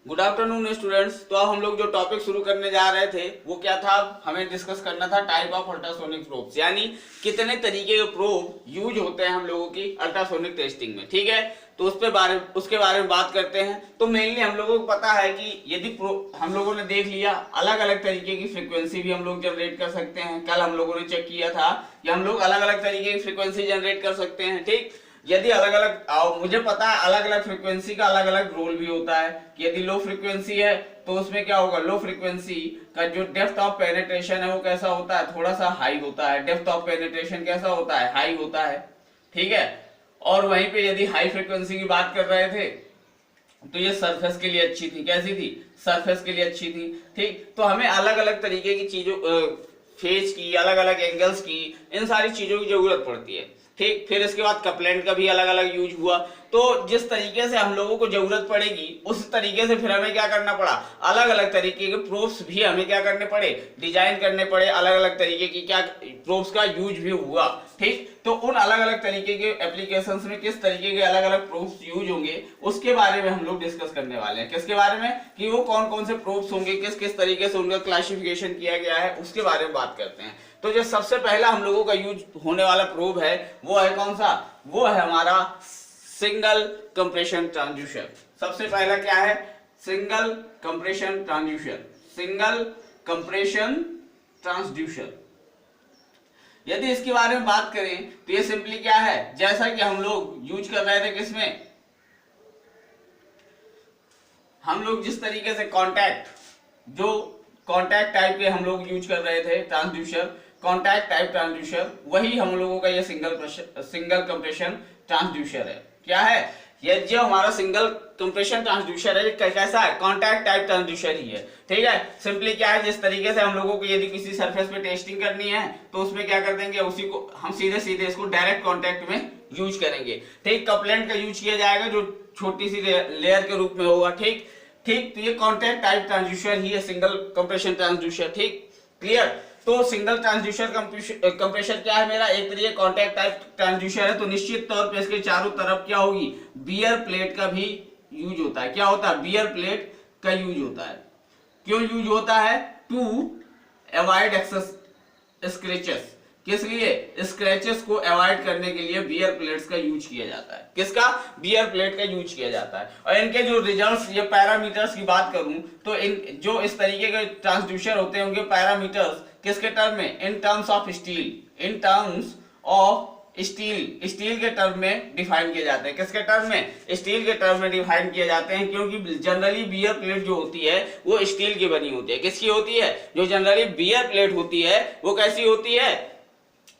Good afternoon students. तो अब हम लोग जो टॉपिक शुरू करने जा रहे थे वो क्या था, हमें डिस्कस करना था टाइप ऑफ अल्ट्रासोनिक प्रोब्स, यानी कितने तरीके के प्रोब यूज होते हैं हम लोगों की अल्ट्रासोनिक टेस्टिंग में। ठीक है, तो उसके बारे में बात करते हैं। तो मेनली हम लोगों को पता है कि यदि हम लोगों ने देख लिया अलग अलग तरीके की फ्रीक्वेंसी भी हम लोग जनरेट कर सकते हैं। कल हम लोगों ने चेक किया था कि हम लोग अलग अलग तरीके की फ्रीक्वेंसी जनरेट कर सकते हैं। ठीक, यदि अलग अलग, मुझे पता है अलग अलग फ्रीक्वेंसी का अलग अलग रोल भी होता है कि यदि लो फ्रीक्वेंसी है तो उसमें क्या होगा, लो फ्रीक्वेंसी का जो डेप्थ ऑफ पेनिट्रेशन है वो कैसा होता है, थोड़ा सा हाई होता है। डेप्थ ऑफ पेनिट्रेशन कैसा होता है, हाई होता है। ठीक है, और वहीं पे यदि हाई फ्रीक्वेंसी की बात कर रहे थे तो ये सरफेस के लिए अच्छी थी। कैसी थी, सरफेस के लिए अच्छी थी। ठीक, तो हमें अलग अलग तरीके की चीजों, फेज की, अलग अलग एंगल्स की, इन सारी चीजों की जरूरत पड़ती है। ठीक, फिर इसके बाद कपलेंट का भी अलग अलग यूज हुआ। तो जिस तरीके से हम लोगों को जरूरत पड़ेगी उस तरीके से फिर हमें क्या करना पड़ा, अलग अलग तरीके के प्रोब्स भी हमें क्या करने पड़े, डिजाइन करने पड़े। अलग अलग तरीके की क्या प्रोब्स का यूज भी हुआ। ठीक, तो उन अलग अलग तरीके के एप्लीकेशंस में किस तरीके के अलग अलग प्रोब्स यूज होंगे उसके बारे में हम लोग डिस्कस करने वाले हैं। किसके बारे में, कि वो कौन कौन से प्रोब्स होंगे, किस किस तरीके से उनका क्लासिफिकेशन किया गया है, उसके बारे में बात करते हैं। तो जो सबसे पहला हम लोगों का यूज होने वाला प्रोब है वो है कौन सा, वो है हमारा सिंगल कंप्रेशन ट्रांसड्यूसर। सबसे पहला क्या है, single compression transducer. Single compression transducer, यदि इसके बारे में बात करें तो ये सिंपली क्या है, जैसा कि हम लोग यूज कर रहे थे किसमें, हम लोग जिस तरीके से कॉन्टैक्ट टाइप के हम लोग यूज कर रहे थे ट्रांसड्यूसर, कॉन्टैक्ट टाइप ट्रांसड्यूसर, वही हम लोगों का ये सिंगल कंप्रेशन ट्रांसड्यूसर है। क्या है ये, जो हमारा सिंगल कंप्रेशन ट्रांसड्यूसर है कैसा है, कॉन्टैक्ट टाइप ट्रांसड्यूसर ही है। ठीक है, सिंपली क्या है, जिस तरीके से हम लोगों को यदि किसी सरफेस पे टेस्टिंग करनी है तो उसमें क्या कर देंगे, उसी को हम सीधे सीधे इसको डायरेक्ट कॉन्टैक्ट में यूज करेंगे। ठीक, कपलेंट का यूज किया जाएगा जो छोटी सी लेयर के रूप में होगा। ठीक, तो ये कॉन्टैक्ट टाइप ट्रांसड्यूसर ही है, सिंगल कंप्रेशन ट्रांसड्यूसर। ठीक, क्लियर। तो सिंगल ट्रांसड्यूसर कंप्रेशर क्या है मेरा, एक तरीके कॉन्टैक्ट टाइप ट्रांसड्यूसर है। तो निश्चित तौर पे इसके चारों तरफ क्या होगी, बियर प्लेट का भी यूज होता है। क्या होता है, बियर प्लेट का यूज होता है। क्यों यूज होता है, टू अवॉइड एक्सेस स्क्रैचेस। किस लिए, स्क्रैचेस को अवॉइड करने के लिए बियर प्लेट्स का यूज किया जाता है। किसका, बियर प्लेट का यूज किया जाता है। और इनके जो रिजल्ट्स, ये पैरामीटर्स की बात करूं तो इन जो इस तरीके के ट्रांसड्यूसर होते हैं उनके पैरामीटर्स किसके टर्म में, in terms of steel, in terms of steel के टर्म में डिफाइन किए जाते हैं। किसके टर्म में, स्टील के टर्म में डिफाइन किए जाते हैं। क्योंकि जनरली बियर प्लेट जो होती है वो स्टील की बनी होती है। किसकी होती है, जो जनरली बियर प्लेट होती है वो कैसी होती है,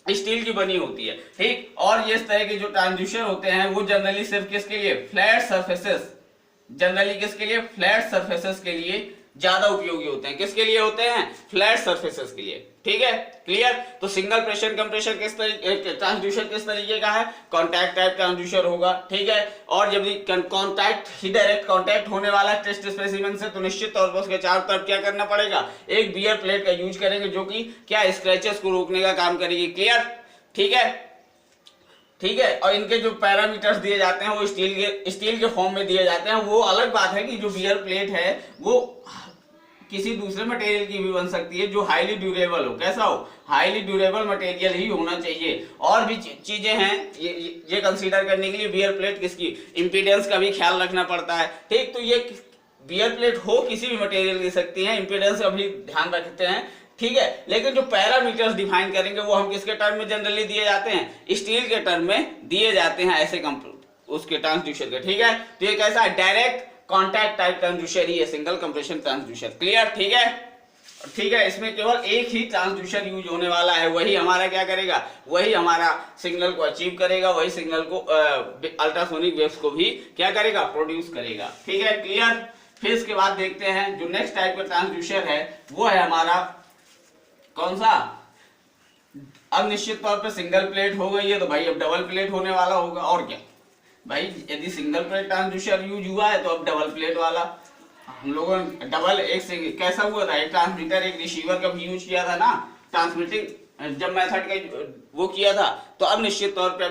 स्टील की बनी होती है। ठीक, और ये इस तरह के जो ट्रांसड्यूसर होते हैं वो जनरली सिर्फ किसके लिए, फ्लैट सर्फेसेस, जनरली किसके लिए, फ्लैट सर्फेसेस के लिए ज्यादा उपयोगी होते हैं। किसके लिए होते हैं, फ्लैट सर्फेसेस के लिए। ठीक है, क्लियर। तो सिंगल प्रेशर कंप्रेशर किस तरीके, ट्रांसड्यूसर किस तरीके का है, कॉन्टैक्ट टाइप ट्रांसड्यूसर होगा। ठीक है, और जब कॉन्टैक्ट ही डायरेक्ट कॉन्टैक्ट होने वाला टेस्ट स्पेसिमेन से तो निश्चित तौर पर उसके चारों तरफ क्या करना पड़ेगा, एक बियर प्लेट का यूज करेंगे जो कि क्या, स्क्रैचेस को रोकने का काम करेगी। क्लियर, ठीक है, और इनके जो पैरामीटर्स दिए जाते हैं वो स्टील के फॉर्म में दिए जाते हैं। वो अलग बात है कि जो बियर प्लेट है वो किसी दूसरे मटेरियल की भी बन सकती है जो हाईली ड्यूरेबल हो। कैसा हो, हाईली ड्यूरेबल मटेरियल ही होना चाहिए। और भी चीजें हैं ये कंसीडर करने के लिए, बियर प्लेट किसकी, इंपीडेंस का भी ख्याल रखना पड़ता है। ठीक, तो ये बियर प्लेट हो किसी भी मटेरियल की सकती है, इंपीडेंस का भी ध्यान रखते हैं। ठीक है, लेकिन जो पैरामीटर्स डिफाइन करेंगे वो हम किसके टर्म में जनरली दिए जाते हैं, स्टील के टर्म में दिए जाते हैं ऐसे उसके ट्रांसड्यूसर के। ठीक है, तो ये कैसा है, डायरेक्ट कॉन्टैक्ट टाइप ट्रांसड्यूसर ही है, सिंगल कंप्रेशन ट्रांसड्यूसर। क्लियर, ठीक है, इसमें केवल एक ही ट्रांसड्यूसर यूज होने वाला है, वही हमारा क्या करेगा, वही हमारा सिग्नल को अचीव करेगा, वही सिग्नल को अल्ट्रासोनिक वेव्स को भी क्या करेगा, प्रोड्यूस करेगा। ठीक है, क्लियर। फिर इसके बाद देखते हैं जो नेक्स्ट टाइप का ट्रांसड्यूसर है वो है हमारा कौन सा, अब निश्चित तौर पे सिंगल प्लेट हो गई है तो भाई अब डबल प्लेट होने वाला होगा। और क्या भाई, यदि सिंगल प्लेट ट्रांसड्यूसर यूज हुआ है तो अब डबल प्लेट वाला, हम लोगों ने डबल एक से कैसा हुआ था, एक ट्रांसमीटर एक रिसीवर का भी यूज किया था ना, ट्रांसमिटिंग जब मेथड का वो किया था। तो अब निश्चित तौर पे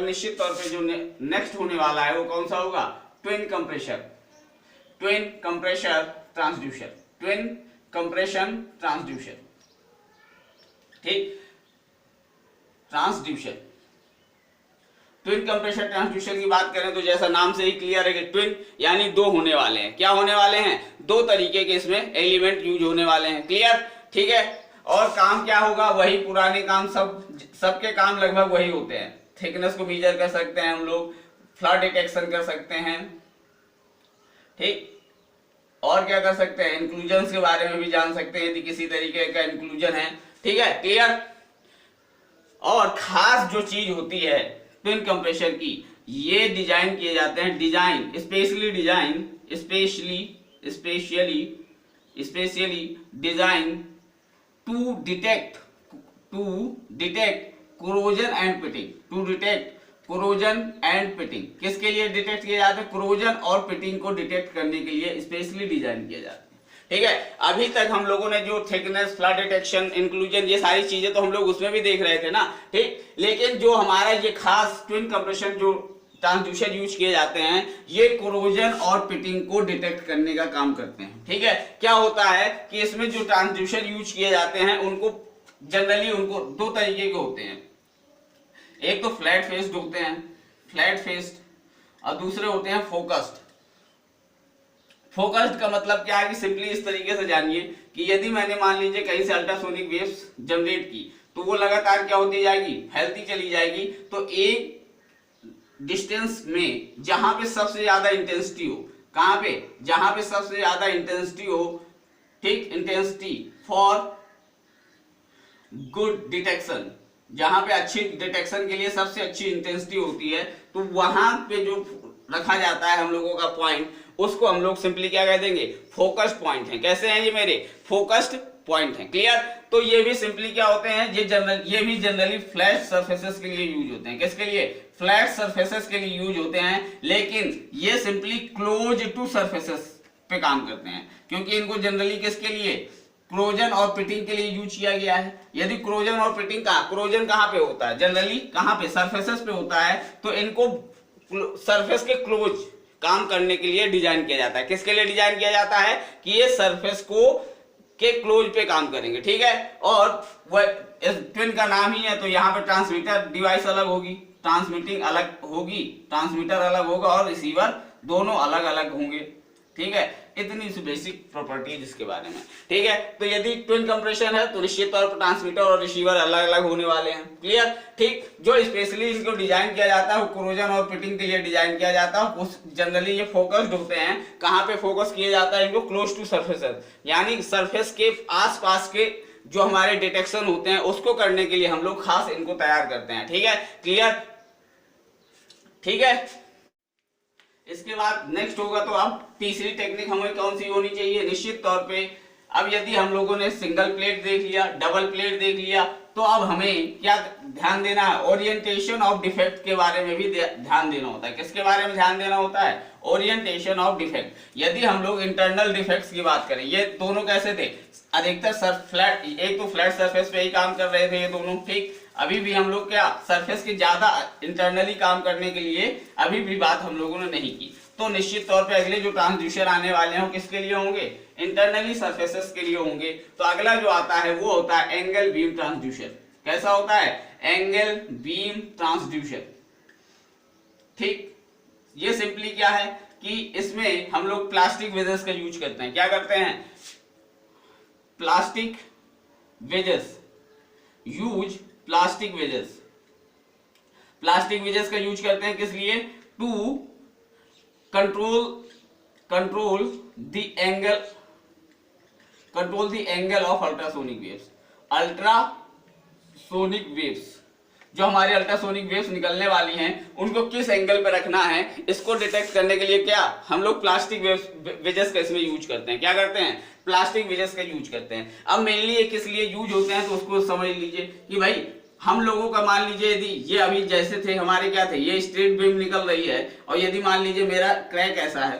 जो नेक्स्ट होने वाला है वो कौन सा होगा, twin compressor transducer, twin compression transducer, ठीक, ट्रांसड्यूसर। ट्विन कंप्रेशन ट्रांसड्यूसर की बात करें तो जैसा नाम से ही क्लियर है कि ट्विन यानी दो होने वाले हैं। क्या होने वाले हैं? दो तरीके के इसमें एलिमेंट यूज होने वाले हैं, क्लियर, ठीक है। और काम क्या होगा? वही पुराने काम, सबके काम लगभग वही होते हैं। थिकनेस को मेजर कर सकते हैं हम लोग, फ्लड डिटेक्शन कर सकते हैं, ठीक, और क्या कर सकते हैं? इंक्लूजन के बारे में भी जान सकते हैं यदि किसी तरीके का इंक्लूजन है, ठीक है, क्लियर। और खास जो चीज होती है ट्विन कंप्रेशर की, ये डिजाइन किए जाते हैं, design specially design to detect corrosion and pitting, to detect corrosion and pitting. किसके लिए डिटेक्ट किए जाते हैं? कोरोजन और पिटिंग को डिटेक्ट करने के लिए स्पेशली डिजाइन किए जाते हैं, ठीक है। अभी तक हम लोगों ने जो थिकनेस, फ्लड डिटेक्शन, इंक्लूजन, ये सारी चीजें तो हम लोग उसमें भी देख रहे थे ना, ठीक। लेकिन जो हमारा ये खास ट्विन कंप्रेशन जो ट्रांसड्यूसर यूज किए जाते हैं, ये कोरोजन और पिटिंग को डिटेक्ट करने का काम करते हैं, ठीक है। क्या होता है कि इसमें जो ट्रांसड्यूसर यूज किए जाते हैं उनको जनरली उनको दो तरीके के होते हैं। एक तो फ्लैट फेस्ड होते हैं, फ्लैट फेस्ड, और दूसरे होते हैं फोकस्ड। फोकस्ड का मतलब क्या है कि सिंपली इस तरीके से जानिए कि यदि मैंने मान लीजिए कहीं से अल्ट्रासोनिक वेव्स जनरेट की तो वो लगातार क्या होती जाएगी? फैलती चली जाएगी। तो एक डिस्टेंस में जहां पे सबसे ज्यादा इंटेंसिटी हो, कहां पे? जहां पे सबसे ज्यादा इंटेंसिटी हो, ठीक, इंटेंसिटी फॉर गुड डिटेक्शन, जहां पे अच्छी डिटेक्शन के लिए सबसे अच्छी इंटेंसिटी होती है, तो वहां पे जो रखा जाता है हम लोगों का पॉइंट, उसको हम लोग सिंपली क्या कह देंगे? फोकस्ड पॉइंट है। कैसे हैं ये मेरे? फोकस्ड पॉइंट है, क्लियर। तो ये भी सिंपली क्या होते हैं? ये भी जनरली फ्लैट सरफेसेस के लिए यूज होते हैं। किसके लिए? फ्लैट सरफेसेस के लिए यूज होते हैं, लेकिन ये सिंपली क्लोज टू सरफेसेस पे काम करते हैं, क्योंकि इनको जनरली किसके लिए? क्रोजन और पिटिंग के लिए यूज किया गया है। यदि क्रोजन और पिटिंग का क्रोजन कहां पे होता है? जनरली कहां पे? सरफेसेस पे होता है। तो इनको सरफेस के क्लोज काम करने के लिए डिजाइन किया जाता है। किसके लिए डिजाइन किया जाता है? कि ये सरफेस को के क्लोज पे काम करेंगे, ठीक है। और वह ट्विन का नाम ही है, तो यहाँ पे ट्रांसमीटर डिवाइस अलग होगी, ट्रांसमीटिंग अलग होगी, ट्रांसमीटर अलग होगा और रिसीवर दोनों अलग अलग होंगे, ठीक है। इतनी सी बेसिक प्रॉपर्टीज इसके बारे में, ठीक है। तो यदि ट्विन कंप्रेशन है तो निश्चित तौर पर ट्रांसमीटर और रिसीवर अलग अलग होने वाले हैं, क्लियर, ठीक। जो स्पेशली इनको डिजाइन किया जाता है वो कोरोजन और पिटिंग के लिए डिजाइन किया जाता है। जनरली ये फोकस्ड होते हैं। कहाँ पे फोकस किया जाता है इनको? क्लोज टू सरफेसेस, यानी सरफेस के आसपास के जो हमारे डिटेक्शन होते हैं उसको करने के लिए हम लोग खास इनको तैयार करते हैं, ठीक है, क्लियर, ठीक है। इसके बाद नेक्स्ट होगा, तो अब तीसरी टेक्निक हमें कौन सी होनी चाहिए? निश्चित तौर पे अब यदि हम लोगों ने सिंगल प्लेट देख लिया, डबल प्लेट देख लिया, तो अब हमें क्या ध्यान देना है? ओरिएंटेशन ऑफ डिफेक्ट के बारे में भी ध्यान देना होता है। किसके बारे में ध्यान देना होता है? Orientation of defect. यदि हम लोग इंटरनल डिफेक्ट्स की बात करें, ये दोनों कैसे थे? अधिकतर फ्लैट, एक तो फ्लैट सरफेस पे ही काम कर रहे थे ये दोनों, ठीक। अभी भी हम लोग क्या सरफेस के ज्यादा इंटरनली काम करने के लिए अभी भी बात हम लोगों ने नहीं की। तो निश्चित तौर पे अगले जो ट्रांसड्यूसर आने वाले हैं किसके लिए होंगे? इंटरनली सरफेसेस के लिए होंगे। तो अगला जो आता है वो होता है एंगल बीम ट्रांसड्यूसर। कैसा होता है? एंगल बीम ट्रांसड्यूसर, ठीक। ये सिंपली क्या है कि इसमें हम लोग प्लास्टिक वेजेस का यूज करते हैं। क्या करते हैं? Plastic wedges, use plastic wedges, plastic wedges का यूज करते हैं किस लिए? To control the angle of ultrasonic waves. Ultrasonic waves, जो हमारे अल्ट्रासोनिक वेव्स निकलने वाली हैं उनको किस एंगल पे रखना है, इसको डिटेक्ट करने के लिए क्या हम लोग प्लास्टिक वेजेस का इसमें यूज करते हैं। क्या करते हैं? प्लास्टिक वेजेस का यूज करते हैं। अब मेनली ये किस लिए यूज होते हैं तो उसको समझ लीजिए कि भाई हम लोगों का मान लीजिए यदि ये अभी जैसे थे हमारे क्या थे, ये स्ट्रेट बीम निकल रही है और यदि मान लीजिए मेरा क्रैक ऐसा है,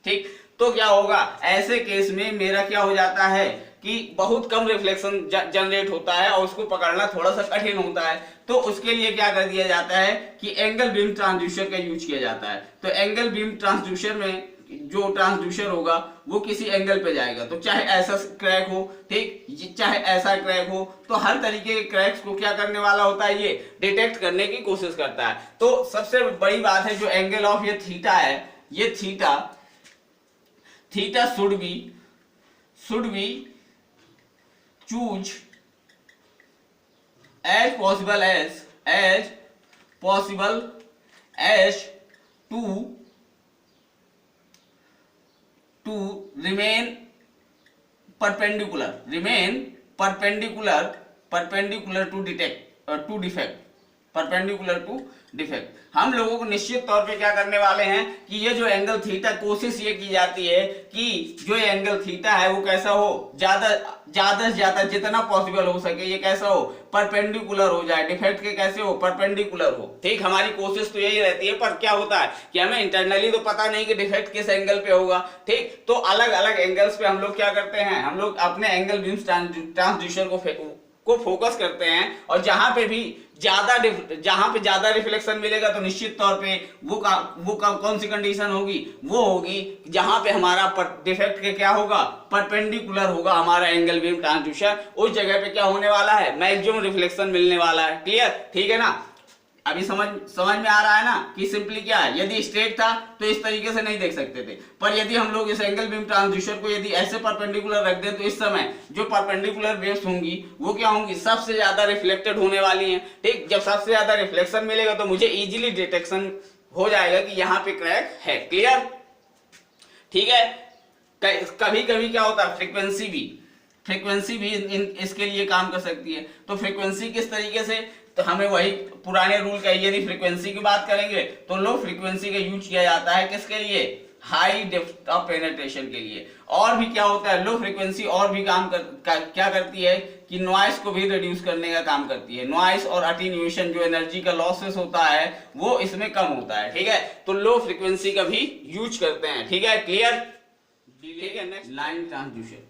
ठीक, तो क्या होगा? ऐसे केस में मेरा क्या हो जाता है कि बहुत कम रिफ्लेक्शन जनरेट होता है और उसको पकड़ना थोड़ा सा कठिन होता है। तो उसके लिए क्या कर दिया जाता है कि एंगल बीम ट्रांसड्यूसर का यूज किया जाता है। तो एंगल बीम ट्रांसड्यूसर में जो ट्रांसड्यूसर होगा वो किसी एंगल पे जाएगा, तो चाहे ऐसा क्रैक हो, ठीक, चाहे ऐसा क्रैक हो, तो हर तरीके के क्रैक्स को क्या करने वाला होता है, ये डिटेक्ट करने की कोशिश करता है। तो सबसे बड़ी बात है जो एंगल ऑफ ये थीटा है, ये theta should be choose as possible as to remain perpendicular to defect। हम लोगों को निश्चित तौर पे क्या करने वाले हैं कि ये जो एंगल थीटा, कोशिश ये की जाती है कि जो ये एंगल थीटा है वो कैसा हो, ज्यादा से ज्यादा जितना पॉसिबल हो सके ये कैसा हो, परपेंडिकुलर हो जाए, डिफेक्ट के कैसे हो, परपेंडिकुलर हो, ठीक। हमारी कोशिश तो यही रहती है, पर क्या होता है कि हमें इंटरनली तो पता नहीं कि डिफेक्ट किस एंगल पे होगा, ठीक। तो अलग अलग एंगल्स पे हम लोग क्या करते हैं, हम लोग अपने एंगल बीम ट्रांसड्यूसर को फोकस करते हैं, और जहां पे ज्यादा रिफ्लेक्शन मिलेगा तो निश्चित तौर पे वो कौन सी कंडीशन होगी, वो होगी जहां पे हमारा डिफेक्ट के क्या होगा, परपेंडिकुलर होगा हमारा एंगल बीम ट्रांसड्यूसर, उस जगह पे क्या होने वाला है, मैक्सिमम रिफ्लेक्शन मिलने वाला है। क्लियर, ठीक है ना। अभी समझ में आ रहा है ना कि सिंपली क्या है, यदि स्ट्रेट था तो इस तरीके से नहीं देख सकते थे, पर यदि हम लोग इस एंगल बीम ट्रांसड्यूसर को यदि ऐसे परपेंडिकुलर रख दें तो इस समय जो परपेंडिकुलर वेव्स होंगी वो क्या होंगी, सबसे ज्यादा रिफ्लेक्टेड होने वाली हैं, ठीक। जब सबसे ज्यादा रिफ्लेक्शन मिलेगा तो मुझे इजीली डिटेक्शन हो जाएगा कि यहाँ पे क्रैक है। क्लियर, ठीक है। कभी कभी क्या होता है, फ्रीक्वेंसी भी इसके लिए काम कर सकती है। तो फ्रीक्वेंसी किस तरीके से, तो हमें वही पुराने रूल का, यदि फ्रीक्वेंसी की बात करेंगे तो लो फ्रीक्वेंसी का यूज किया जाता है किसके लिए, हाई डेप्थ ऑफ पेनिट्रेशन के लिए। और भी क्या होता है, लो फ्रीक्वेंसी और भी क्या करती है कि नॉइस को भी रिड्यूस करने का काम करती है। नॉइस और अटेन्यूएशन, जो एनर्जी का लॉसेस होता है वो इसमें कम होता है, ठीक है। तो लो फ्रीक्वेंसी का भी यूज करते हैं, ठीक है। क्लियर, ठीक है। Next, line transducer.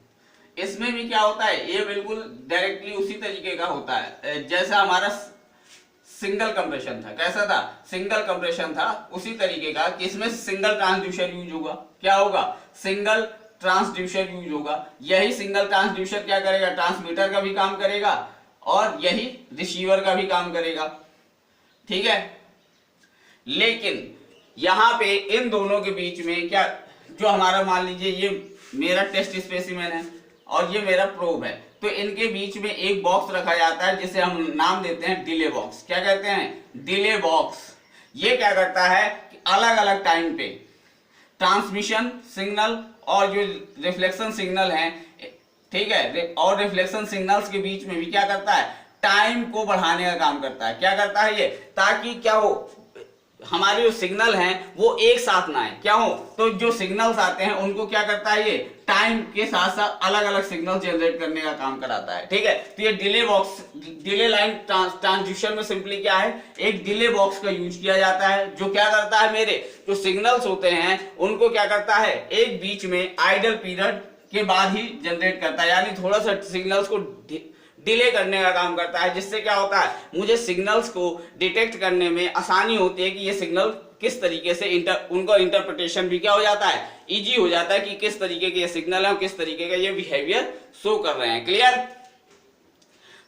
इसमें भी क्या होता है, ये बिल्कुल डायरेक्टली उसी तरीके का होता है जैसा हमारा सिंगल कंप्रेशन था। कैसा था, सिंगल कंप्रेशन था, उसी तरीके का कि इसमें सिंगल ट्रांसड्यूसर यूज होगा। क्या होगा, सिंगल ट्रांसड्यूसर यूज होगा। यही सिंगल ट्रांसड्यूसर क्या करेगा, ट्रांसमीटर का भी काम करेगा और यही रिसीवर का भी काम करेगा, ठीक है। लेकिन यहां पे इन दोनों के बीच में क्या, जो हमारा मान लीजिए ये मेरा टेस्ट स्पेसिमेन है और ये मेरा प्रोब है, तो इनके बीच में एक बॉक्स रखा जाता है जिसे हम नाम देते हैं डिले बॉक्स। क्या कहते हैं, डिले बॉक्स। ये क्या करता है कि अलग अलग टाइम पे ट्रांसमिशन सिग्नल और जो रिफ्लेक्शन सिग्नल है, ठीक है, और रिफ्लेक्शन सिग्नल्स के बीच में भी क्या करता है, टाइम को बढ़ाने का काम करता है। क्या करता है ये, ताकि क्या हो, हमारे जो सिग्नल हैं वो एक साथ ना आए, क्या हो, तो जो सिग्नल्स आते हैं उनको क्या करता है, ये टाइम के साथ साथ अलग अलग सिग्नल जनरेट करने का काम कराता है, ठीक है। तो ये delay box, delay line transducer में सिंपली क्या है, एक डिले बॉक्स का यूज किया जाता है, जो क्या करता है, मेरे जो सिग्नल्स होते हैं उनको क्या करता है, एक बीच में आइडल पीरियड के बाद ही जनरेट करता है, यानी थोड़ा सा सिग्नल्स को डिले करने का काम करता है, जिससे क्या होता है, मुझे सिग्नल्स को डिटेक्ट करने में आसानी होती है कि ये सिग्नल किस तरीके से उनका इंटरप्रिटेशन भी क्या हो जाता है, इजी हो जाता है कि किस तरीके के ये सिग्नल है और किस तरीके का ये बिहेवियर शो कर रहे हैं। क्लियर,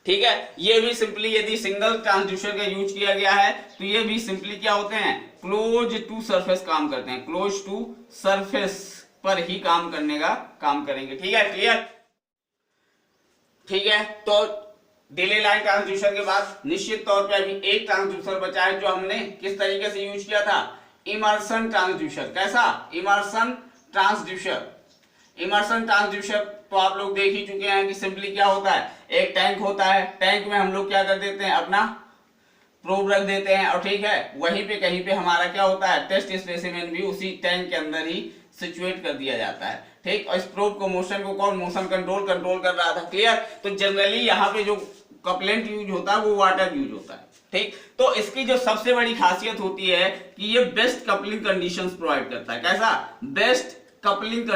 ठीक है। ये भी सिंपली यदि सिंगल ट्रांसड्यूसर का यूज किया गया है तो ये भी सिंपली क्या होते हैं, क्लोज टू सरफेस काम करते हैं, क्लोज टू सरफेस पर ही काम करने का काम करेंगे, ठीक है। क्लियर, ठीक है। तो डिले लाइन ट्रांसड्यूसर के बाद निश्चित तौर पे अभी एक ट्रांसड्यूसर बचा है जो हमने किस तरीके से यूज किया था, इमर्सन ट्रांसड्यूसर। कैसा, इमर्सन ट्रांसड्यूसर। इमर्सन ट्रांसड्यूसर तो आप लोग देख ही चुके हैं कि सिंपली क्या होता है, एक टैंक होता है, टैंक में हम लोग क्या कर देते हैं, अपना प्रोब रख देते हैं, और ठीक है, वहीं पे कहीं पे हमारा क्या होता है, टेस्ट स्पेसिमेन भी उसी टैंक के अंदर ही सिचुएट कर दिया जाता है, ठीक। और इस प्रोब को मोशन को कौन, मोशन कंट्रोल कर रहा था। क्लियर, तो जनरली यहाँ पे जो कपलेंट यूज होता है वो वाटर यूज होता है, ठीक। तो इसकी जो सबसे बड़ी खासियत होती है कि ये बेस्ट कपलिंग कंडीशंस प्रोवाइड करता है। कैसा, बेस्ट कपलिंग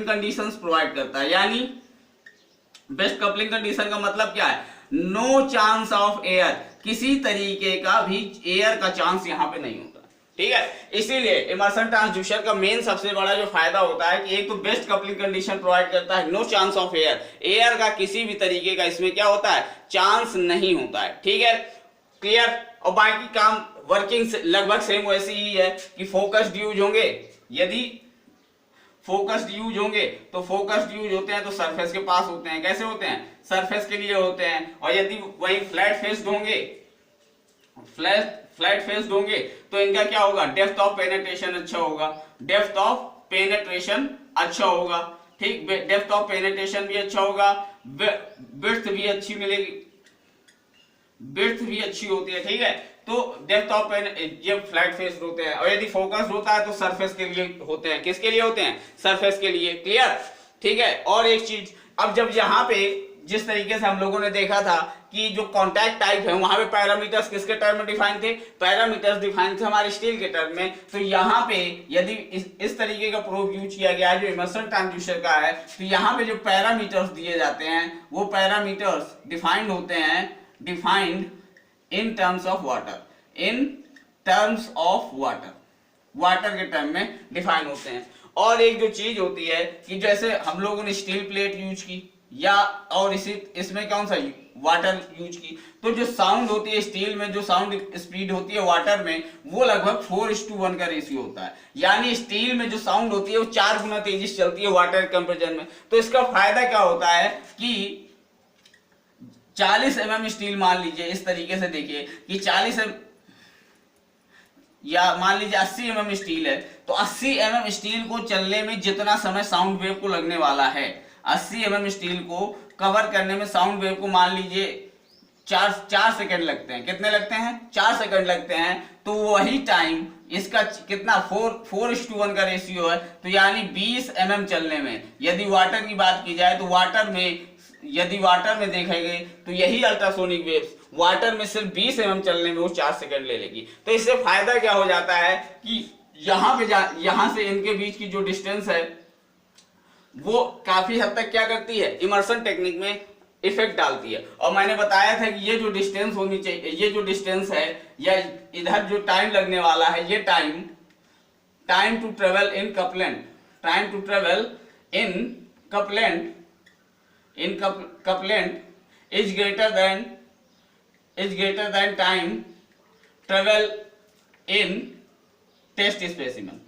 कंडीशंस प्रोवाइड करता है। यानी बेस्ट कपलिंग कंडीशन का मतलब क्या है, नो चांस ऑफ एयर, किसी तरीके का भी एयर का चांस यहाँ पे नहीं होता, ठीक है। इसीलिए इमर्सन ट्रांसड्यूसर का मेन सबसे बड़ा जो फायदा होता है कि एक तो बेस्ट कपलिंग कंडीशन प्रोवाइड करता है, no chance of air, air का किसी भी तरीके का इसमें क्या होता है, चांस नहीं होता है, ठीक है, क्लियर। और बाकी काम वर्किंग लगभग सेम वैसी ही है कि फोकस्ड यूज होंगे, यदि फोकस्ड यूज होंगे तो फोकस्ड यूज होते हैं तो सरफेस के पास होते हैं, कैसे होते हैं, सरफेस के लिए होते हैं। और यदि वही फ्लैट फेस्ड होंगे, फ्लैट फेस्ड होंगे तो इनका क्या होगा, डेप्थ ऑफ पेनिट्रेशन अच्छा होगा, डेप्थ ऑफ पेनिट्रेशन अच्छा होगा, ठीक, डेप्थ ऑफ पेनिट्रेशन भी अच्छा होगा, विड्थ भी अच्छी मिलेगी, विड्थ भी अच्छी होती है, ठीक है। तो डेप्थ ऑफ पेन ये फ्लैट फेस होते हैं। और यदि फोकस होता है तो सरफेस के लिए होते हैं, किसके लिए होते हैं, सरफेस के लिए, क्लियर, ठीक है। और एक चीज, अब जब यहाँ पे जिस तरीके से हम लोगों ने देखा था कि जो कॉन्टैक्ट टाइप है वहां पे पैरामीटर्स किसके टर्म में डिफाइन थे, पैरामीटर्स डिफाइन थे हमारे स्टील के टर्म में। तो यहाँ पे यदि इस तरीके का प्रूफ यूज किया गया जो इमर्सन ट्रांसड्यूसर का है, तो यहाँ पे जो पैरामीटर्स दिए जाते हैं वो पैरामीटर्स डिफाइंड होते हैं, defined in terms of water, in terms of water, water के टर्म में डिफाइन होते हैं। और एक जो चीज होती है कि जैसे हम लोगों ने स्टील प्लेट यूज की या और इसमें कौन सा वाटर यूज की, तो जो साउंड होती है स्टील में, जो साउंड स्पीड होती है वाटर में, वो लगभग 4:1 का रेशियो होता है। यानी स्टील में जो साउंड होती है वो 4 गुना तेजी से चलती है वाटर कंपेरिजन में। तो इसका फायदा क्या होता है कि 40 mm स्टील, मान लीजिए इस तरीके से देखिए कि 40 या मान लीजिए 80 mm स्टील है, तो 80 mm स्टील को चलने में जितना समय साउंड वेव को लगने वाला है, 80 mm स्टील को कवर करने में साउंड वेव को मान लीजिए 4 सेकंड लगते हैं, कितने लगते हैं, 4 सेकंड लगते हैं। तो वही टाइम इसका कितना 4:1 का रेशियो है, तो यानी 20 mm चलने में, यदि वाटर की बात की जाए तो वाटर में, यदि वाटर में देखेंगे तो यही अल्ट्रासोनिक वेव्स वाटर में सिर्फ 20 mm चलने में वो 4 सेकंड ले लेगी। तो इससे फायदा क्या हो जाता है कि यहां से इनके बीच की जो डिस्टेंस है वो काफी हद तक क्या करती है, इमर्सन टेक्निक में इफेक्ट डालती है। और मैंने बताया था कि ये जो डिस्टेंस होनी चाहिए, ये जो डिस्टेंस है या इधर जो टाइम लगने वाला है, ये टाइम टू ट्रेवल इन कपलेंट, टाइम टू ट्रेवल इन कपलेंट is greater than time travel in test specimen।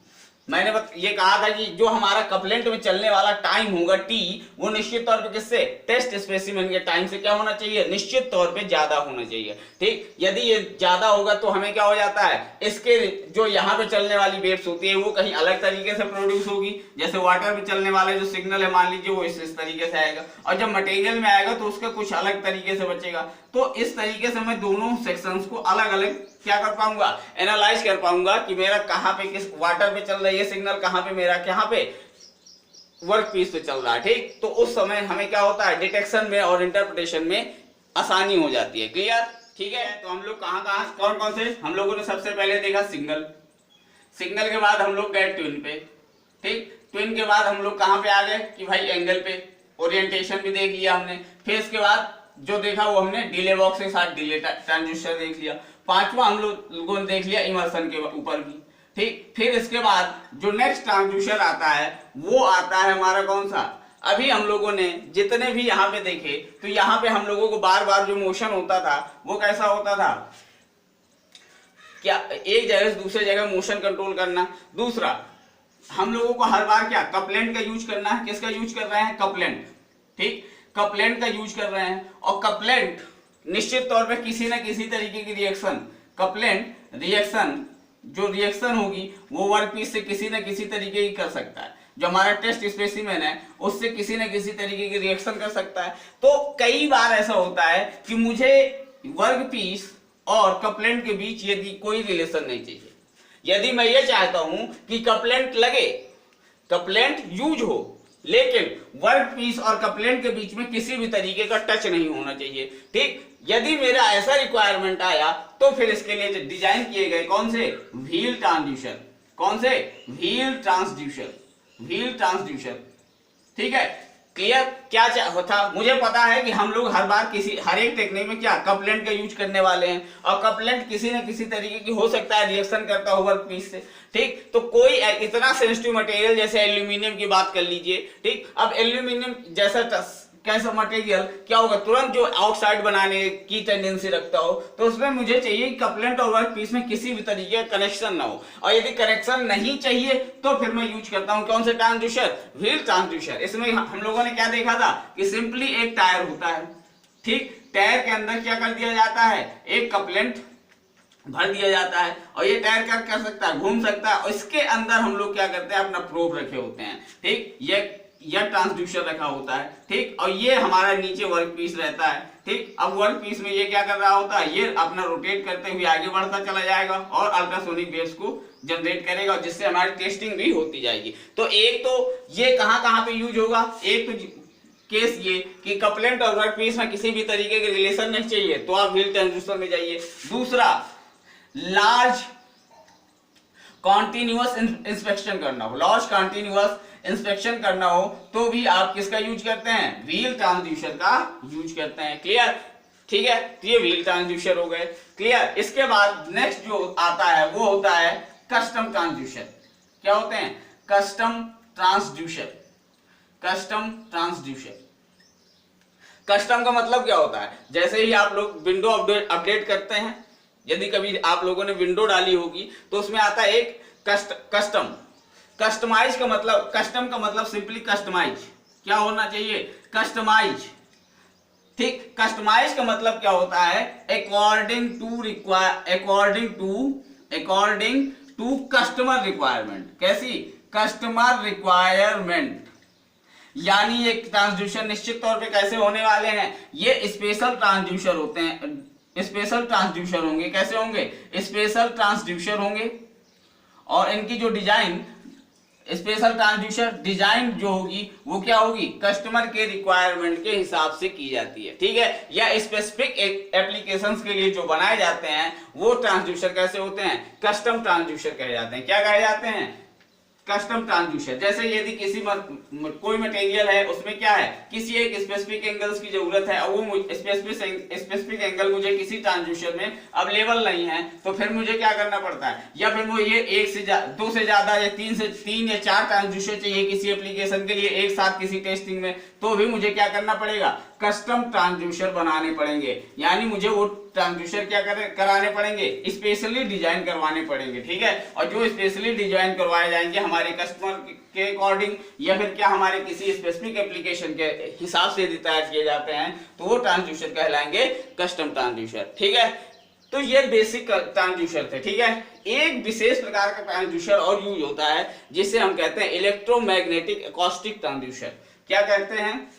मैंने ये कहा था कि जो हमारा कपलेंट में चलने वाला टाइम होगा टी, वो निश्चित तौर पे किससे, टेस्ट स्पेसिमेन के टाइम से क्या होना चाहिए, निश्चित तौर पे ज्यादा होना चाहिए, ठीक। यदि ये ज्यादा होगा तो हमें क्या हो जाता है, इसके जो यहाँ पे चलने वाली वेव्स होती है वो कहीं अलग तरीके से प्रोड्यूस होगी। जैसे वाटर में चलने वाला जो सिग्नल है मान लीजिए वो इस तरीके से आएगा, और जब मटेरियल में आएगा तो उसका कुछ अलग तरीके से बचेगा। तो इस तरीके से मैं दोनों सेक्शंस को अलग अलग क्या कर पाऊंगा, एनालाइज कर पाऊंगा कि मेरा कहां पे किस वाटर पे चल रही है सिग्नल, कहां पे मेरा कहां पे वर्क पीस पे चल रहा है, ठीक। तो उस समय हमें क्या होता है, डिटेक्शन में और इंटरप्रिटेशन में आसानी हो जाती है, क्लियर, ठीक है। तो हम लोग कहां कौन कौन से, हम लोगों ने सबसे पहले देखा सिंगल, सिंगल के बाद हम लोग गए ट्विन पे, ठीक। ट्विन के बाद हम लोग कहां पे आ गए कि भाई एंगल पे, ओरिएंटेशन भी देख लिया हमने। फिर इसके बाद जो देखा वो हमने डिले बॉक्स के साथ डिले ट्रांजिस्टर देख लिया। पांचवा हम लोगों ने देख लिया इमर्सन के ऊपर भी, ठीक। फिर इसके बाद जो नेक्स्ट ट्रांसड्यूसर आता है वो आता है हमारा कौन सा, अभी हम लोगों ने जितने भी यहाँ पे देखे तो यहाँ पे हम लोगों को बार बार जो मोशन होता था वो कैसा होता था, क्या एक जगह से दूसरे जगह मोशन कंट्रोल करना। दूसरा हम लोगों को हर बार क्या कपलेंट का यूज करना है, किसका यूज कर रहे हैं, कपलेंट, ठीक, कपलेंट का यूज कर रहे हैं। और कपलेंट निश्चित तौर पे किसी ना किसी तरीके की रिएक्शन, कपलेंट रिएक्शन, जो रिएक्शन होगी वो वर्कपीस से किसी ना किसी तरीके की कर सकता है, जो हमारा टेस्ट स्पेसिमेन है उससे किसी ना किसी तरीके की रिएक्शन कर सकता है। तो कई बार ऐसा होता है कि मुझे वर्कपीस और कपलेंट के बीच यदि कोई रिलेशन नहीं चाहिए, यदि मैं ये चाहता हूं कि कपलेंट लगे, कपलेंट यूज हो, लेकिन वर्कपीस और कपलेंट के बीच में किसी भी तरीके का टच नहीं होना चाहिए, ठीक। यदि मेरा ऐसा रिक्वायरमेंट आया तो फिर इसके लिए डिजाइन किए गए कौन से, व्हील ट्रांसड्यूसर, कौन से, व्हील ट्रांसड्यूसर, व्हील ट्रांसड्यूसर, ठीक है। क्लियर? क्या था, मुझे पता है कि हम लोग हर बार हर एक टेक्निक में क्या कपलेंट का यूज करने वाले हैं, और कपलेंट किसी न किसी तरीके की हो सकता है रिएक्शन करता हो वर्क पीस से। ठीक, तो कोई इतना सेंसिटिव मटेरियल जैसे एल्यूमिनियम की बात कर लीजिए। ठीक, अब एल्यूमिनियम जैसा कैसा मटेरियल क्या होगा, तुरंत जो ऑक्साइड बनाने की टेंडेंसी रखता हो, तो उसमें मुझे चाहिए कि कपलेंट और वर्क पीस में किसी भी तरीके का कनेक्शन ना हो। और यदि कनेक्शन नहीं चाहिए तो फिर मैं यूज करता हूं कौन से ट्रांसड्यूसर, व्हील ट्रांसड्यूसर। इसमें हम लोगों ने क्या देखा था कि सिंपली एक टायर होता है। ठीक, टायर के अंदर क्या कर दिया जाता है, एक कपलेंट भर दिया जाता है, और ये टायर क्या कर सकता है, घूम सकता है, और इसके अंदर हम लोग क्या करते हैं, अपना प्रोब रखे होते हैं। ठीक, ये ट्रांसड्यूसर रखा होता है। ठीक, और ये हमारा नीचे वर्क पीस रहता है। ठीक, अब वर्क पीस में ये क्या कर रहा होता है, ये अपना रोटेट करते हुए आगे बढ़ता चला जाएगा और अल्ट्रासोनिक वेव्स को जनरेट करेगा, जिससे हमारी टेस्टिंग भी होती जाएगी। तो एक तो ये कहां पे यूज होगा, एक तो केस ये कि कपलेंट और वर्क पीस में किसी भी तरीके के रिलेशन नहीं चाहिए तो आप व्हील ट्रांसड्यूसर में जाइए। दूसरा, लार्ज कॉन्टिन्यूअस इंस्पेक्शन करना हो, लार्ज कॉन्टिन्यूअस इंस्पेक्शन करना हो तो भी आप किसका यूज करते हैं, व्हील ट्रांसड्यूसर का यूज करते हैं। क्लियर? ठीक है, तो ये व्हील ट्रांसड्यूसर हो गए। क्लियर? इसके बाद नेक्स्ट जो आता है वो होता है कस्टम ट्रांसड्यूसर। क्या होते हैं, custom transducer. Custom transducer, custom का मतलब क्या होता है, जैसे ही आप लोग विंडो अपडेट करते हैं, यदि कभी आप लोगों ने विंडो डाली होगी तो उसमें आता है एक कस्टम। कस्टमाइज का मतलब, कस्टम का मतलब सिंपली कस्टमाइज। क्या होना चाहिए, कस्टमाइज। ठीक, कस्टमाइज का मतलब क्या होता है, अकॉर्डिंग टू कस्टमर रिक्वायरमेंट। कैसी, कस्टमर रिक्वायरमेंट। यानी ये ट्रांसड्यूसर निश्चित तौर पे कैसे होने वाले हैं, ये स्पेशल ट्रांसड्यूसर होते हैं, स्पेशल ट्रांसड्यूसर होंगे। कैसे होंगे, स्पेशल ट्रांसड्यूसर होंगे, और इनकी जो डिजाइन, स्पेशल ट्रांसड्यूसर डिजाइन जो होगी वो क्या होगी, कस्टमर के रिक्वायरमेंट के हिसाब से की जाती है। ठीक है, या स्पेसिफिक एप्लीकेशंस के लिए जो बनाए जाते हैं वो ट्रांसड्यूसर कैसे होते हैं, कस्टम ट्रांसड्यूसर कहे जाते हैं। क्या कहे जाते हैं, कस्टम ट्रांसड्यूसर। जैसे यदि किसी कोई मटेरियल है, उसमें क्या है, किसी एक स्पेसिफिक एंगल्स की जरूरत है, और वो स्पेसिफिक एंगल मुझे किसी ट्रांसड्यूसर में अवेलेबल नहीं है, तो फिर मुझे क्या करना पड़ता है, या फिर मुझे ये दो से ज्यादा या तीन या चार ट्रांसड्यूसर चाहिए किसी एप्लीकेशन के लिए एक साथ किसी टेस्टिंग में, तो भी मुझे क्या करना पड़ेगा, कस्टम ट्रांसड्यूसर बनाने पड़ेंगे। यानी मुझे वो ट्रांसड्यूसर क्या कराने पड़ेंगे, स्पेशली डिजाइन करवाने पड़ेंगे। ठीक है, और जो स्पेशली डिजाइन करवाए जाएंगे हमारे कस्टमर के अकॉर्डिंग, या फिर क्या हमारे किसी स्पेसिफिक एप्लीकेशन के हिसाब से तैयार किए जाते हैं, तो वो ट्रांसड्यूसर कहलाएंगे कस्टम ट्रांसड्यूसर। ठीक है, तो ये बेसिक ट्रांसड्यूसर थे। ठीक है, एक विशेष प्रकार का ट्रांसड्यूसर और यूज होता है जिसे हम कहते हैं इलेक्ट्रोमैग्नेटिक एकॉस्टिक ट्रांसड्यूसर। क्या कहते हैं,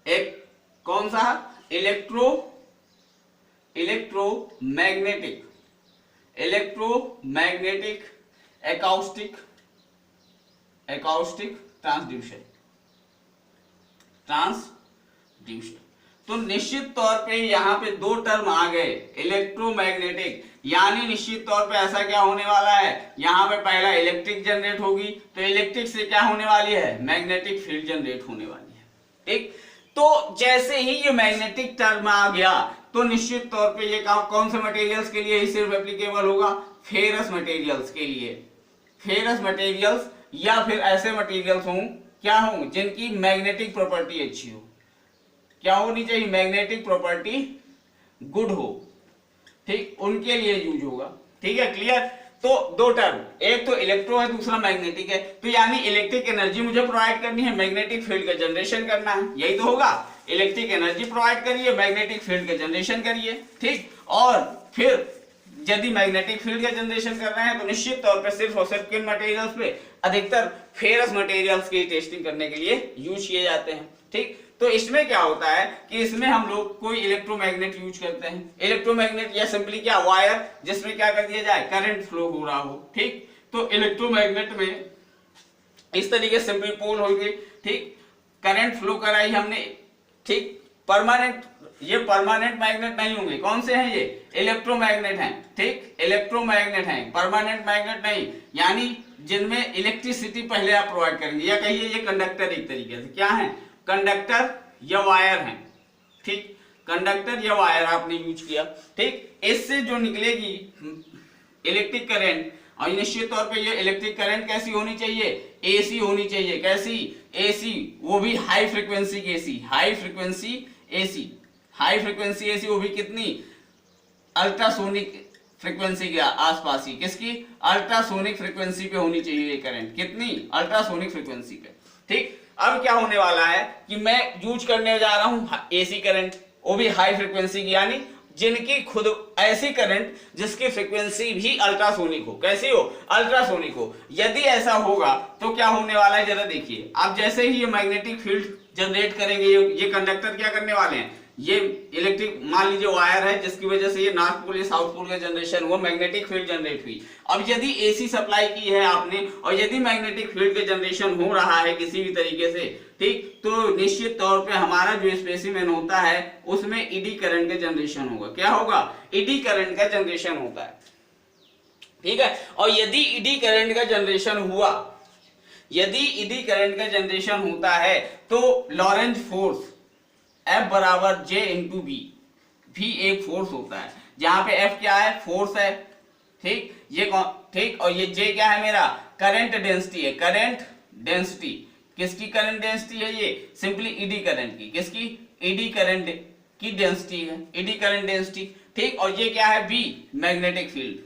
एक कौन सा, इलेक्ट्रोमैग्नेटिक एकॉस्टिक ट्रांसड्यूसर। तो निश्चित तौर पे यहाँ पे दो टर्म आ गए, इलेक्ट्रोमैग्नेटिक, यानी निश्चित तौर पे ऐसा क्या होने वाला है, यहाँ पे पहला इलेक्ट्रिक जनरेट होगी, तो इलेक्ट्रिक से क्या होने वाली है, मैग्नेटिक फील्ड जनरेट होने वाली है। ठीक, तो जैसे ही ये मैग्नेटिक टर्म आ गया तो निश्चित तौर पे ये कौन से मटेरियल्स के लिए ही सिर्फ एप्लीकेबल होगा, फेरस मटेरियल्स के लिए। फेरस मटेरियल्स या फिर ऐसे मटेरियल्स हों, क्या हों, जिनकी मैग्नेटिक प्रॉपर्टी अच्छी हो। क्या होनी चाहिए, मैग्नेटिक प्रॉपर्टी गुड हो। ठीक, उनके लिए यूज होगा। ठीक है, क्लियर? तो दो टर्म, एक तो इलेक्ट्रो है, दूसरा मैग्नेटिक है, तो यानी इलेक्ट्रिक एनर्जी मुझे प्रोवाइड करनी है, मैग्नेटिक फील्ड का जनरेशन करना है, यही तो होगा। इलेक्ट्रिक एनर्जी प्रोवाइड करिए, मैग्नेटिक फील्ड का जनरेशन करिए। ठीक, और फिर यदि मैग्नेटिक फील्ड का जनरेशन कर रहे हैं तो निश्चित तौर पे सिर्फ और सिर्फ किन मटेरियल्स पे, अधिकतर फेरस मटेरियल्स की टेस्टिंग करने के लिए यूज किए जाते हैं। ठीक, तो इसमें क्या होता है कि इसमें हम लोग कोई इलेक्ट्रोमैग्नेट यूज करते हैं। इलेक्ट्रोमैग्नेट या सिंपली क्या, वायर जिसमें क्या कर दिया जाए, करंट फ्लो हो रहा हो। ठीक, तो इलेक्ट्रोमैग्नेट में इस तरीके से सिंपल पोल होगी। ठीक, करंट फ्लो कराई हमने। ठीक, परमानेंट, ये परमानेंट मैग्नेट नहीं होंगे, कौन से हैं ये, इलेक्ट्रोमैग्नेट हैं। ठीक, इलेक्ट्रोमैग्नेट हैं, परमानेंट मैग्नेट नहीं। यानी जिनमें इलेक्ट्रिसिटी पहले आप प्रोवाइड करेंगे, या कहिए ये कंडक्टर एक तरीके से क्या है, कंडक्टर या वायर है, ठीक, कंडक्टर या वायर आपने यूज किया, ठीक। इससे जो निकलेगी इलेक्ट्रिक करंट, और निश्चित तौर पे ये इलेक्ट्रिक करंट कैसी होनी चाहिए, एसी होनी चाहिए। कैसी, एसी, वो भी हाई फ्रीक्वेंसी की AC, high frequency AC, high frequency AC, वो भी कितनी, अल्ट्रासोनिक फ्रीक्वेंसी के आसपास ही, किसकी, अल्ट्रासोनिक फ्रीक्वेंसी पे होनी चाहिए ये करंट, कितनी, अल्ट्रासोनिक फ्रीक्वेंसी पे, ठीक। अब क्या होने वाला है कि मैं यूज करने जा रहा हूं एसी करंट, वो भी हाई फ्रीक्वेंसी की, यानी जिनकी खुद ऐसी करंट जिसकी फ्रीक्वेंसी भी अल्ट्रासोनिक हो, कैसी हो, अल्ट्रासोनिक हो। यदि ऐसा होगा तो क्या होने वाला है, जरा देखिए आप, जैसे ही ये मैग्नेटिक फील्ड जनरेट करेंगे, ये कंडक्टर क्या करने वाले हैं, ये इलेक्ट्रिक मान लीजिए वायर है जिसकी वजह से ये नॉर्थ पोल या साउथ पोल का जनरेशन हुआ, मैग्नेटिक फील्ड जनरेट हुई। अब यदि एसी सप्लाई की है आपने और यदि मैग्नेटिक फील्ड का जनरेशन हो रहा है किसी भी तरीके से, ठीक, तो निश्चित तौर पे हमारा जो स्पेसिमेन होता है उसमें ईडी करंट का जनरेशन होगा। क्या होगा, ईडी करंट का जनरेशन होता है, ठीक है। और यदि ईडी करंट का जनरेशन हुआ, यदि ईडी करंट का जनरेशन होता है तो लॉरेंज फोर्स F बराबर J इंटू बी, भी एक फोर्स होता है, जहां पे F क्या है, फोर्स है, ठीक, ये ठीक, और ये J क्या है मेरा, करंट डेंसिटी है, करंट डेंसिटी, किसकी करंट डेंसिटी है, ये सिंपली ईडी करंट की, किसकी, ईडी करंट की डेंसिटी है, ईडी करंट डेंसिटी, ठीक। और ये क्या है, B magnetic field,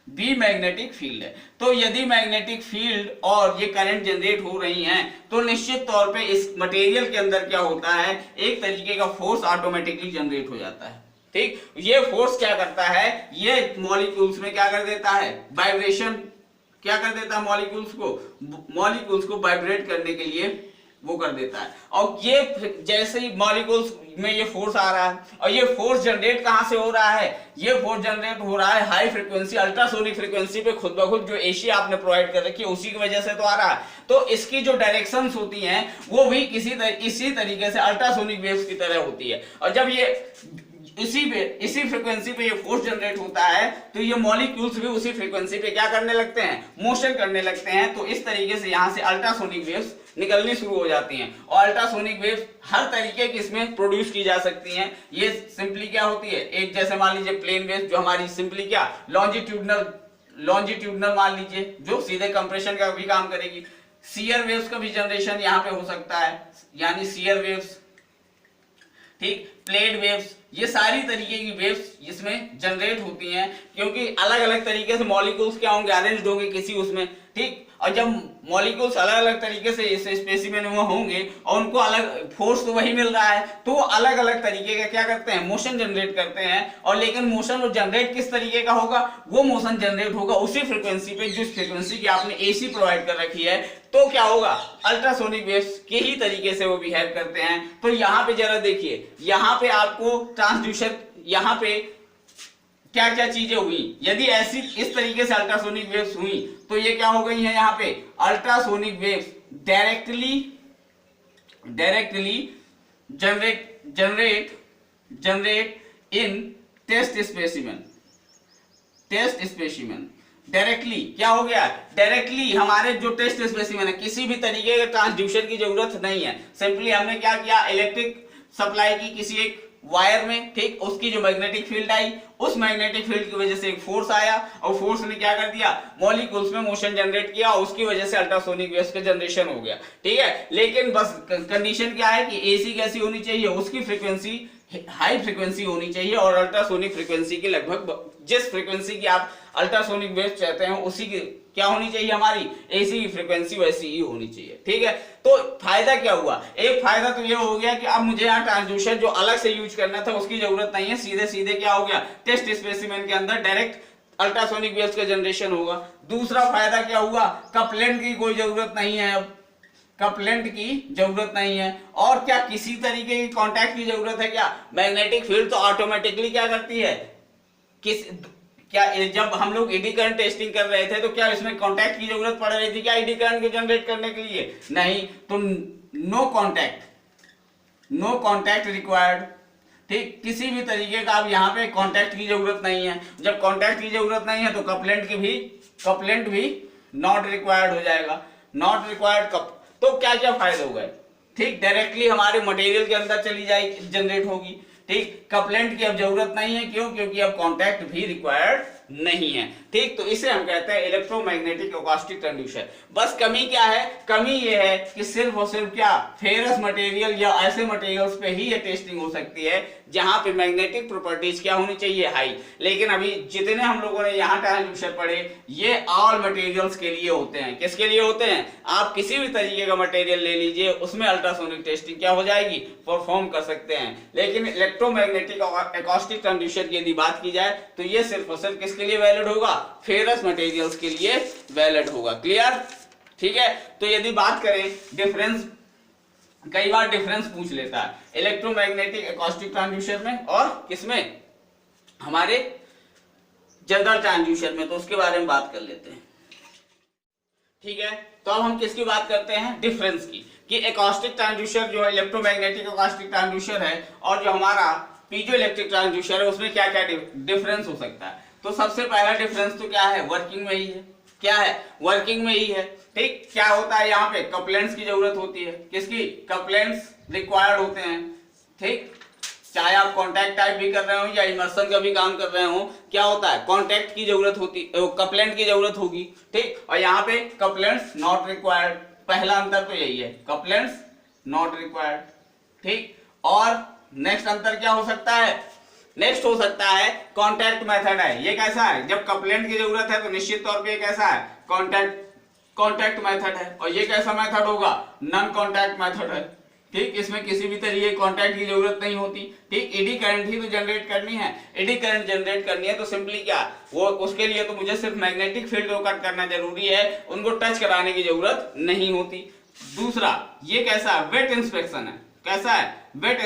B magnetic field है। तो यदि मैग्नेटिक फील्ड और ये करंट जनरेट हो रही हैं तो निश्चित तौर पे इस मटेरियल के अंदर क्या होता है, एक तरीके का फोर्स ऑटोमेटिकली जनरेट हो जाता है, ठीक। ये फोर्स क्या करता है, ये मॉलिक्यूल्स में क्या कर देता है, वाइब्रेशन, क्या कर देता है, मॉलिक्यूल्स को वाइब्रेट करने के लिए वो कर देता है। और ये जैसे ही मॉलिक्यूल्स में ये फोर्स आ रहा है, और ये फोर्स जनरेट कहां से हो रहा है, ये फोर्स जनरेट हो रहा है हाई फ्रीक्वेंसी, अल्ट्रासोनिक फ्रीक्वेंसी पे, खुद ब खुद जो एसी आपने प्रोवाइड कर रखी है उसी की वजह से तो आ रहा है। तो इसकी जो डायरेक्शंस होती हैं वो भी इसी तरीके से अल्ट्रासोनिक वेव्स की तरह होती है। और जब ये इसी फ्रीक्वेंसी पे ये फोर्स जनरेट होता है तो ये मॉलिक्यूल्स भी उसी फ्रीक्वेंसी पे क्या करने लगते हैं, मोशन करने लगते हैं। तो इस तरीके से यहां से अल्ट्रासोनिक वेव्स निकलनी शुरू हो जाती हैं। और अल्ट्रासोनिक वेव्स हर तरीके की इसमें प्रोड्यूस की जा सकती हैं। ये सिंपली क्या होती है, एक जैसे मान लीजिए प्लेन वेव्स जो हमारी सिंपली क्या लॉन्जिट्यूडनल मान लीजिए, जो सीधे कंप्रेशन का भी काम करेगी। शियर वेव्स का भी जनरेशन यहाँ पे हो सकता है, यानी शियर वेव्स, ठीक, प्लेट वेव्स, ये सारी तरीके की वेव्स इसमें जनरेट होती हैं, क्योंकि अलग अलग तरीके से मॉलिक्यूल्स क्या होंगे, अरेंज्ड होंगे किसी उसमें, ठीक। और जब मॉलिक्यूल्स अलग अलग तरीके से इस स्पेसिमेन में होंगे और उनको अलग फोर्स तो वही मिल रहा है, तो अलग अलग तरीके का क्या करते हैं, मोशन जनरेट करते हैं। और लेकिन मोशन वो जनरेट किस तरीके का होगा, वो मोशन जनरेट होगा उसी फ्रीक्वेंसी पे जिस फ्रीक्वेंसी की आपने एसी प्रोवाइड कर रखी है। तो क्या होगा, अल्ट्रासोनिक वेव्स के ही तरीके से वो बिहेव करते हैं। तो यहाँ पे जरा देखिए, यहाँ पे आपको ट्रांसड्यूसर, यहाँ पे क्या क्या चीजें हुई, यदि ऐसी इस तरीके से अल्ट्रासोनिक वेव्स हुई तो ये क्या हो गई है, यहाँ पे ultrasonic waves directly generate in test specimen. Directly क्या हो गया, डायरेक्टली हमारे जो टेस्ट स्पेसिमेन है, किसी भी तरीके के ट्रांसड्यूसर की जरूरत नहीं है। सिंपली हमने क्या किया, इलेक्ट्रिक सप्लाई की किसी एक वायर में, ठीक, उसकी जो मैग्नेटिक फील्ड आई, उस मैग्नेटिक फील्ड की वजह से एक फोर्स आया और फोर्स ने क्या कर दिया, मॉलिक्यूल्स में मोशन जनरेट किया और उसकी वजह से अल्ट्रासोनिक वेव्स का जनरेशन हो गया, ठीक है। लेकिन बस कंडीशन क्या है कि एसी कैसी होनी चाहिए, उसकी फ्रीक्वेंसी हाई फ्रीक्वेंसी होनी चाहिए और अल्ट्रासोनिक फ्रीक्वेंसी की लगभग जिस फ्रीक्वेंसी की आप अल्ट्रासोनिक वेव्स चाहते हैं उसी की क्या होनी चाहिए, हमारी एसी की फ्रीक्वेंसी वैसी ही होनी चाहिए, ठीक है। तो फायदा क्या हुआ, एक फायदा तो ये हो गया कि अब मुझे यहाँ ट्रांसड्यूसर जो अलग से यूज करना था उसकी जरूरत नहीं है, सीधे सीधे क्या हो गया, टेस्ट स्पेसिमेन के अंदर डायरेक्ट अल्ट्रासोनिक वेव्स का जनरेशन होगा। दूसरा फायदा क्या हुआ, कपलेंट की कोई जरूरत नहीं है, अब कपलेंट की जरूरत नहीं है। और क्या किसी तरीके की कांटेक्ट की जरूरत है क्या, मैग्नेटिक फील्ड तो ऑटोमेटिकली क्या करती है, क्या जब हम लोग ईडी करंट टेस्टिंग कर रहे थे तो क्या इसमें कांटेक्ट की जरूरत पड़ रही थी क्या ईडी करंट को जनरेट करने के लिए, नहीं। तो नो कांटेक्ट रिक्वायर्ड, ठीक, किसी भी तरीके का अब यहाँ पे कांटेक्ट की जरूरत नहीं है। जब कांटेक्ट की जरूरत नहीं है तो कपलेंट भी नॉट रिक्वायर्ड हो जाएगा। नॉट रिक्वायर्ड कब, तो क्या क्या फायदे हो गए, ठीक, डायरेक्टली हमारे मटेरियल के अंदर चली जाएगी, जनरेट होगी, ठीक। कपलेंट की अब जरूरत नहीं है, क्यों, क्योंकि अब कॉन्टैक्ट भी रिक्वायर्ड नहीं है, ठीक। तो इसे हम कहते हैं इलेक्ट्रोमैग्नेटिक अकॉस्टिक ट्रांसड्यूसर। बस कमी क्या है, कमी ये है कि सिर्फ और सिर्फ क्या, फेरस मटेरियल या ऐसे मटेरियल्स पे ही ये टेस्टिंग हो सकती है जहां पे मैग्नेटिक प्रॉपर्टीज क्या होनी चाहिए, हाई। लेकिन अभी जितने हम लोगों ने यहाँ ट्रांसड्यूसर पढ़े, ये ऑल मटेरियल्स के लिए होते हैं। किसके लिए होते हैं, आप किसी भी तरीके का मटेरियल ले लीजिए, उसमें अल्ट्रासोनिक टेस्टिंग क्या हो जाएगी, परफॉर्म कर सकते हैं। लेकिन इलेक्ट्रोमैग्नेटिक अकॉस्टिक ट्रांसड्यूसर की यदि बात की जाए तो ये सिर्फ और सिर्फ किसके लिए वैलिड होगा, फेरस मटेरियल्स के लिए वैलिड होगा। क्लियर, ठीक है। तो यदि बात करें डिफरेंस, कई बार डिफरेंस पूछ लेता है इलेक्ट्रोमैग्नेटिक अकॉस्टिक ट्रांसड्यूसर में और किसमें, हमारे जनरल ट्रांसड्यूसर में, तो उसके बारे में बात कर लेते हैं, ठीक है। तो अब हम किसकी बात करते हैं, डिफरेंस की, कि अकॉस्टिक ट्रांसड्यूसर जो है इलेक्ट्रोमैग्नेटिक अकॉस्टिक ट्रांसड्यूसर है और जो हमारा पीजो इलेक्ट्रिक ट्रांसड्यूसर है, उसमें क्या क्या डिफरेंस हो सकता है। तो सबसे पहला डिफरेंस तो क्या है, वर्किंग में ही है। क्या है, वर्किंग में ही है, ठीक। क्या होता है, यहाँ पे कपलेंट्स की जरूरत होती है, किसकी, कपलेंट्स रिक्वायर्ड होते हैं, ठीक। चाहे आप कॉन्टैक्ट टाइप भी कर रहे हो या इमर्सन का भी काम कर रहे हो, क्या होता है, कॉन्टैक्ट की जरूरत होती, कपलेंट की जरूरत होगी, ठीक। और यहाँ पे कपलेंट्स नॉट रिक्वायर्ड, पहला अंतर तो यही है, कपलेंट्स नॉट रिक्वायर्ड, ठीक। और नेक्स्ट अंतर क्या हो सकता है, नेक्स्ट हो सकता है कॉन्टैक्ट मेथड है। ये कैसा है, जब कपलेंट की जरूरत है तो निश्चित तौर पे कैसा है, कॉन्टैक्ट मेथड है। और ये कैसा मेथड होगा, नॉन कॉन्टैक्ट मेथड है, ठीक। इसमें किसी भी तरीके कॉन्टैक्ट की जरूरत नहीं होती, ठीक। एडी करंट ही तो जनरेट करनी है, एडी करंट जनरेट करनी है तो सिंपली क्या, वो उसके लिए तो मुझे सिर्फ मैग्नेटिक फील्ड को कट करना जरूरी है, उनको टच कराने की जरूरत नहीं होती। दूसरा, ये कैसा है, वेट इंस्पेक्शन है। कैसा है, वेट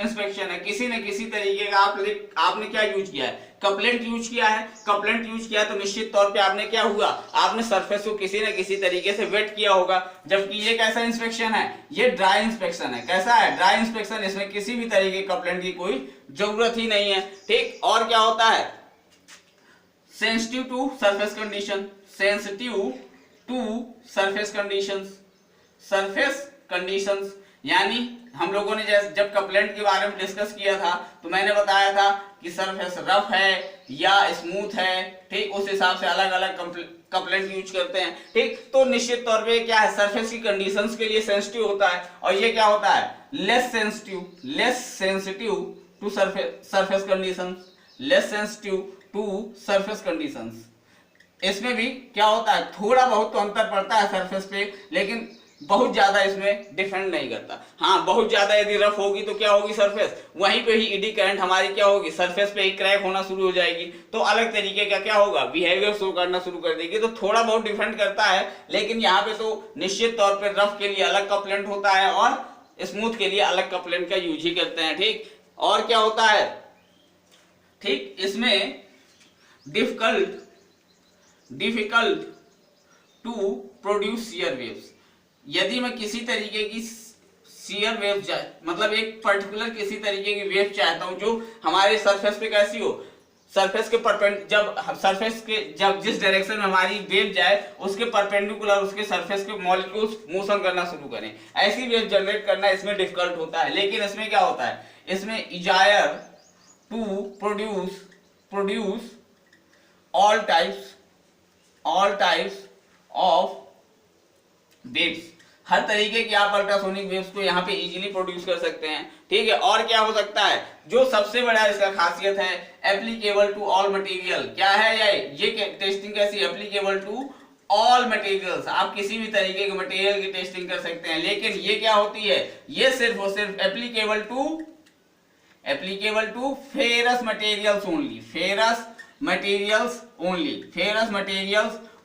इंस्पेक्शन है। किसी न किसी तरीके का आपने क्या यूज किया है, कपलेंट यूज किया है। कपलेंट यूज किया तो निश्चित तौर पे आपने क्या हुआ, आपने सरफेस को किसी न किसी तरीके से वेट किया होगा। जबकि ये कैसा इंस्पेक्शन है, ये ड्राई इंस्पेक्शन है। कैसा है, ड्राई इंस्पेक्शन, इसमें किसी भी तरीके कपलेंट की कोई जरूरत ही नहीं है, ठीक। और क्या होता है, sensitive to surface condition, sensitive to surface conditions, surface conditions, यानी हम लोगों ने जब कपलेंट के बारे में डिस्कस किया था तो मैंने बताया था कि सरफेस रफ है या स्मूथ है, ठीक। उस हिसाब से अलग अलग कपलेंट यूज करते हैं, ठीक। तो निश्चित तौर पे क्या है, सरफेस की कंडीशंस के लिए सेंसिटिव होता है। और ये क्या होता है, less sensitive to surface conditions, less sensitive to surface conditions. इसमें भी क्या होता है, थोड़ा बहुत तो अंतर पड़ता है सरफेस पे, लेकिन बहुत ज्यादा इसमें डिफेंड नहीं करता। हाँ, बहुत ज्यादा यदि रफ होगी तो क्या होगी सरफेस, वहीं पे ही ईडी करंट हमारी क्या होगी, सरफेस पे ही क्रैक होना शुरू हो जाएगी, तो अलग तरीके का क्या होगा, बिहेवियर शो करना शुरू कर देगी। तो थोड़ा बहुत डिफेंड करता है, लेकिन यहाँ पे तो निश्चित तौर पे रफ के लिए अलग कपलेंट होता है और स्मूथ के लिए अलग कपलेंट का यूज ही करते हैं, ठीक। और क्या होता है, ठीक, इसमें difficult to produce shear waves. यदि मैं किसी तरीके की शियर वेव, मतलब एक पर्टिकुलर किसी तरीके की वेव चाहता हूं जो हमारे सरफेस पे कैसी हो, सरफेस के जब जिस डायरेक्शन में हमारी वेव जाए उसके परपेंडिकुलर उसके सरफेस के मॉलिक्यूल्स मोशन करना शुरू करें, ऐसी वेव जनरेट करना इसमें डिफिकल्ट होता है। लेकिन इसमें क्या होता है, इसमें इजायर to produce all types of waves, हर तरीके की आप अल्ट्रासोनिक वेव्स को यहाँ पे इजीली प्रोड्यूस कर सकते हैं, ठीक है। और क्या हो सकता है, जो सबसे बड़ा इसका खासियत है, एप्लीकेबल टू ऑल मटेरियल। क्या है ये टेस्टिंग कैसी, एप्लीकेबल टू ऑल मटेरियल्स, आप किसी भी तरीके के मटेरियल की टेस्टिंग कर सकते हैं। लेकिन ये क्या होती है, ये सिर्फ और सिर्फ applicable to ferrous materials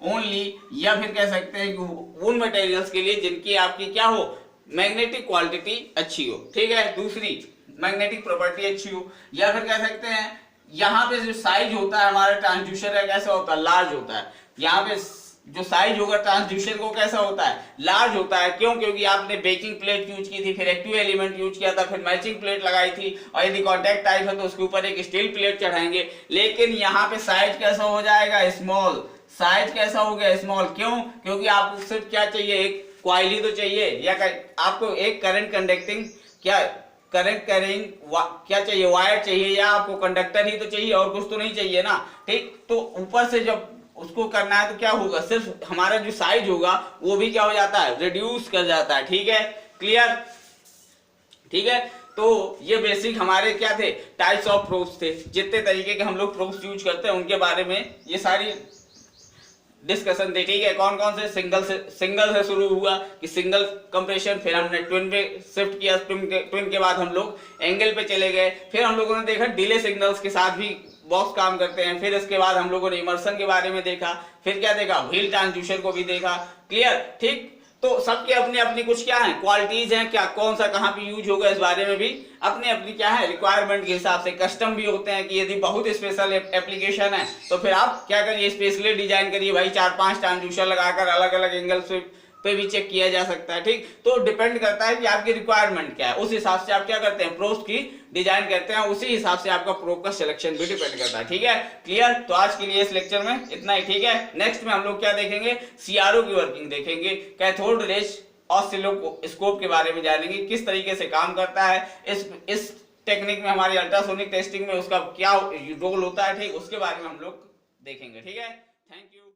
only, या फिर कह सकते हैं कि उन मटेरियल्स के लिए जिनकी आपकी क्या हो, मैग्नेटिक क्वालिटी अच्छी हो, ठीक है, दूसरी मैग्नेटिक प्रॉपर्टी अच्छी हो। या फिर कह सकते हैं यहाँ पे जो साइज होता है हमारे ट्रांसड्यूसर का कैसा होता है, लार्ज होता है। यहाँ पे जो साइज होगा ट्रांसड्यूसर को कैसा होता है, लार्ज होता है। क्यों, क्योंकि आपने बेकिंग प्लेट यूज की थी, फिर एक्टिव एलिमेंट यूज किया था, फिर मैचिंग प्लेट लगाई थी, और यदि कॉन्टैक्ट टाइप है तो उसके ऊपर एक स्टील प्लेट चढ़ाएंगे। लेकिन यहाँ पे साइज कैसा हो जाएगा, स्मॉल, साइज कैसा हो गया स्मॉल, क्यों? क्योंकि आपको सिर्फ क्या चाहिए, एक कॉइल ही तो चाहिए, या आपको एक करंट कंडक्टिंग क्या करंट कैरिंग क्या चाहिए, वायर चाहिए, या आपको कंडक्टर ही तो चाहिए, और कुछ तो नहीं चाहिए ना। ठीक, तो ऊपर से जब उसको करना है तो क्या होगा, सिर्फ हमारा जो साइज होगा वो भी क्या हो जाता है, रिड्यूस कर जाता है। ठीक है, क्लियर? ठीक है, तो ये बेसिक हमारे क्या थे, टाइप्स ऑफ प्रोब्स थे। जितने तरीके के हम लोग प्रोब्स यूज करते हैं उनके बारे में ये सारी डिस्कशन थी। ठीक है, कौन कौन से सिंगल से शुरू हुआ कि सिंगल कंप्रेशन, फिर हमने ट्विन पे शिफ्ट किया, ट्विन के बाद हम लोग एंगल पे चले गए, फिर हम लोगों ने देखा डिले सिग्नल्स के साथ भी बॉक्स काम करते हैं, फिर इसके बाद हम लोगों ने इमर्सन के बारे में देखा, फिर क्या देखा, व्हील ट्रांसड्यूसर को भी देखा। क्लियर? ठीक, तो सबके अपनी अपनी कुछ क्या है, क्वालिटीज हैं, क्या कौन सा कहाँ पे यूज होगा इस बारे में भी अपनी अपनी क्या है, रिक्वायरमेंट के हिसाब से कस्टम भी होते हैं कि यदि बहुत स्पेशल एप्लीकेशन है तो फिर आप क्या करिए, स्पेशली डिजाइन करिए भाई, 4-5 ट्रांसड्यूसर लगाकर अलग अलग एंगल पे भी चेक किया जा सकता है। ठीक, तो डिपेंड करता है कि आपकी रिक्वायरमेंट क्या है, उस हिसाब से आप क्या करते हैं, प्रोब्स की डिजाइन करते हैं, उसी हिसाब से आपका प्रोब का सिलेक्शन भी डिपेंड करता है। ठीक है, क्लियर? तो आज के लिए इस लेक्चर में इतना ही। ठीक है, नेक्स्ट में हम लोग क्या देखेंगे, सीआरओ की वर्किंग देखेंगे, कैथोड रेज ऑसिलोस्कोप के बारे में जानेंगे, किस तरीके से काम करता है, इस टेक्निक में हमारी अल्ट्रासोनिक टेस्टिंग में उसका क्या रोल होता है। ठीक, उसके बारे में हम लोग देखेंगे। ठीक है, थैंक यू।